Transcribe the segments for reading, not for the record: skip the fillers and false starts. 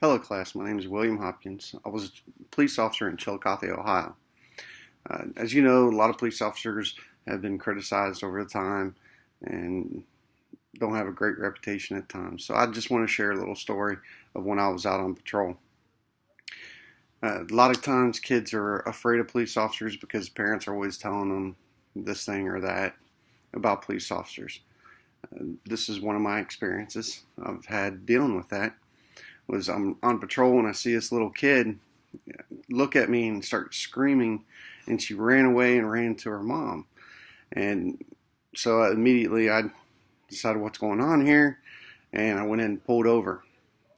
Hello, class. My name is William Hopkins. I was a police officer in Chillicothe, Ohio. As you know, a lot of police officers have been criticized over the time and don't have a great reputation at times. So I just want to share a little story of when I was out on patrol. A lot of times kids are afraid of police officers because parents are always telling them this thing or that about police officers. This is one of my experiences I've had dealing with that. I'm on patrol and I see this little kid look at me and start screaming, and she ran away and ran to her mom. And so immediately I decided what's going on here, and I went in and pulled over.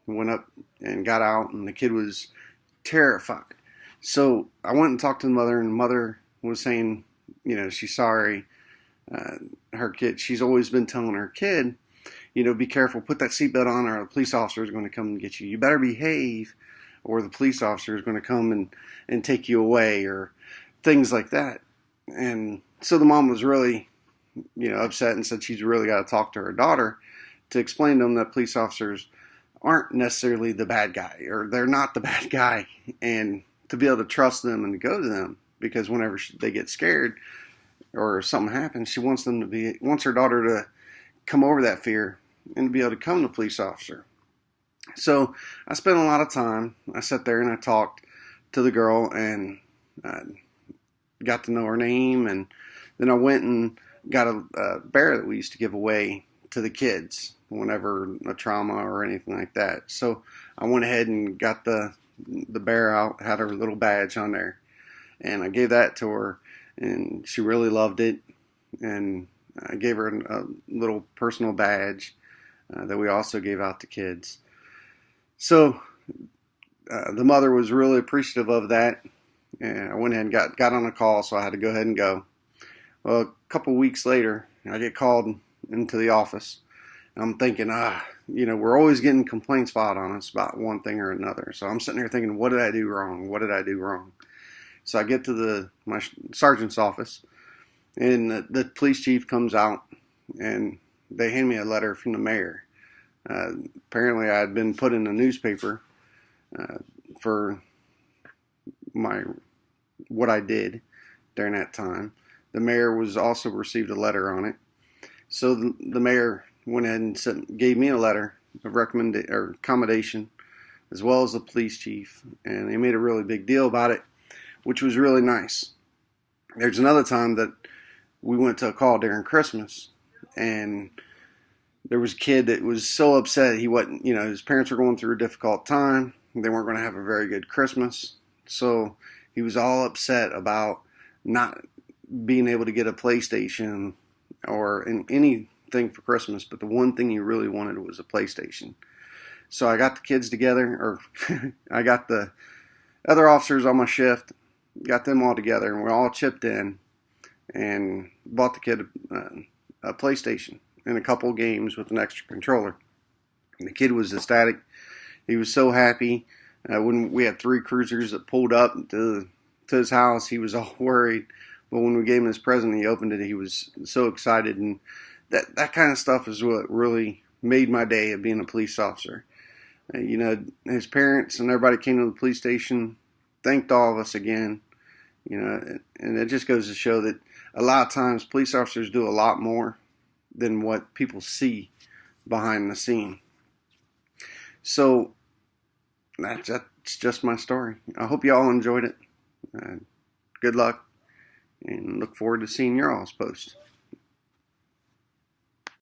Went up and got out, and the kid was terrified. So I went and talked to the mother, and the mother was saying, she's sorry. Her kid, she's always been telling her kid, be careful, put that seatbelt on, or the police officer is going to come and get you. You better behave, or the police officer is going to come and take you away, or things like that. And so the mom was really, upset and said she's really got to talk to her daughter to explain to them that police officers aren't necessarily the bad guy, or they're not the bad guy, and to be able to trust them and to go to them, because whenever they get scared or something happens, she wants her daughter to come over that fear and be able to come to a police officer. So I spent a lot of time. I sat there and I talked to the girl and got to know her name, and then I went and got a bear that we used to give away to the kids whenever a trauma or anything like that. So I went ahead and got the bear out, had her little badge on there, and I gave that to her, and she really loved it. And I gave her a little personal badge that we also gave out to kids. So the mother was really appreciative of that. And I went ahead and got on a call, so I had to go ahead and go. Well, a couple weeks later, I get called into the office. And I'm thinking, we're always getting complaints filed on us about one thing or another. So I'm sitting there thinking, what did I do wrong? What did I do wrong? So I get to my sergeant's office, and the police chief comes out, and they hand me a letter from the mayor. Apparently, I had been put in the newspaper for what I did during that time. The mayor was also received a letter on it. So the mayor went ahead and gave me a letter of accommodation, as well as the police chief, and they made a really big deal about it, which was really nice. There's another time that we went to a call during Christmas, and there was a kid that was so upset. He wasn't, his parents were going through a difficult time. They weren't going to have a very good Christmas. So he was all upset about not being able to get a PlayStation or anything for Christmas. But the one thing he really wanted was a PlayStation. So I got the kids together, or I got the other officers on my shift, got them all together, and we all chipped in and bought the kid a PlayStation and a couple games with an extra controller. And the kid was ecstatic. He was so happy. When we had 3 cruisers that pulled up to his house, he was all worried. But when we gave him his present, he opened it. He was so excited, and that kind of stuff is what really made my day of being a police officer. His parents and everybody came to the police station, thanked all of us again. And it just goes to show that a lot of times police officers do a lot more than what people see behind the scene. So that's just my story. I hope you all enjoyed it. Good luck, and look forward to seeing your all's posts.